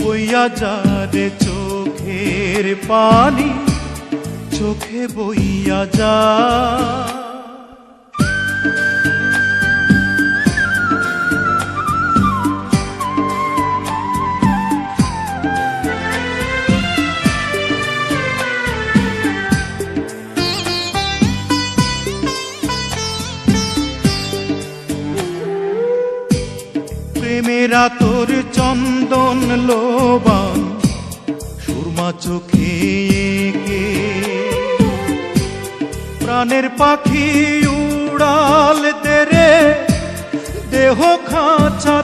বইয়া যা রে চোখের পানি, চোখে বইয়া যা। প্রেমেরা তোর চন্দন লোবান সুরমা চোখে এঁকে, প্রাণের পাখি উড়াল দে রে দেহ খাঁচা